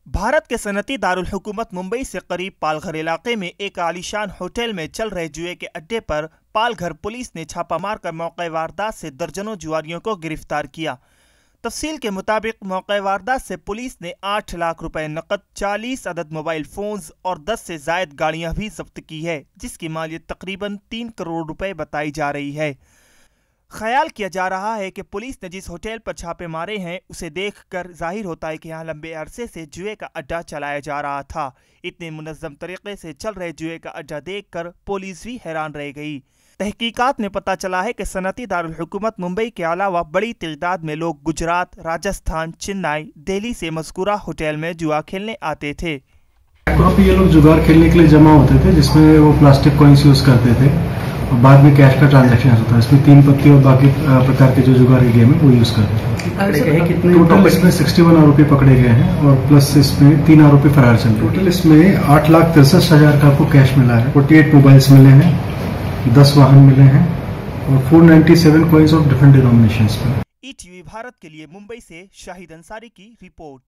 भारत के सनती दारुल हुकूमत मुंबई से करीब पालघर इलाके में एक आलीशान होटल में चल रहे जुए के अड्डे पर पालघर पुलिस ने छापा मारकर मौके वारदात से दर्जनों जुआरियों को गिरफ्तार किया। तफसील के मुताबिक मौके वारदात से पुलिस ने 8 लाख रुपए नकद, 40 अदद मोबाइल फोन्स और 10 से जायद गाड़ियां भी जब्त की है, जिसकी मालियत तकरीबन 3 करोड़ रुपए बताई जा रही है। ख्याल किया जा रहा है कि पुलिस ने जिस होटल पर छापे मारे हैं उसे देखकर जाहिर होता है कि यहाँ लंबे अरसे से जुए का अड्डा चलाया जा रहा था। इतने मुनज़्ज़म तरीके से चल रहे जुए का अड्डा देखकर पुलिस भी हैरान रह गई। तहकीकात में पता चला है कि सनती दारुल हुकूमत मुंबई के अलावा बड़ी तादाद में लोग गुजरात, राजस्थान, चेन्नई, दिल्ली से मज़कूरा होटल में जुआ खेलने आते थे। वहाँ पे ये लोग जुगाड़ खेलने के लिए जमा होते थे, जिसमें वो प्लास्टिक कॉइन्स यूज करते थे और बाद में कैश का ट्रांजैक्शन होता है। इसमें 3 पत्ती और बाकी प्रकार के जो जुगाड़ी गेम है वो यूज करते हैं। टोटल इसमें 61 आरोपी पकड़े गए हैं और प्लस इसमें 3 आरोपी फरार चल रहे हैं। टोटल इसमें 8,63,000 का आपको कैश मिला है, 48 मोबाइल्स मिले हैं, 10 वाहन मिले हैं और 497 कॉइन्स ऑफ डिफरेंट डिनोमिनेशंस पे। ईटीवी भारत के लिए मुंबई से शाहिद अंसारी की रिपोर्ट।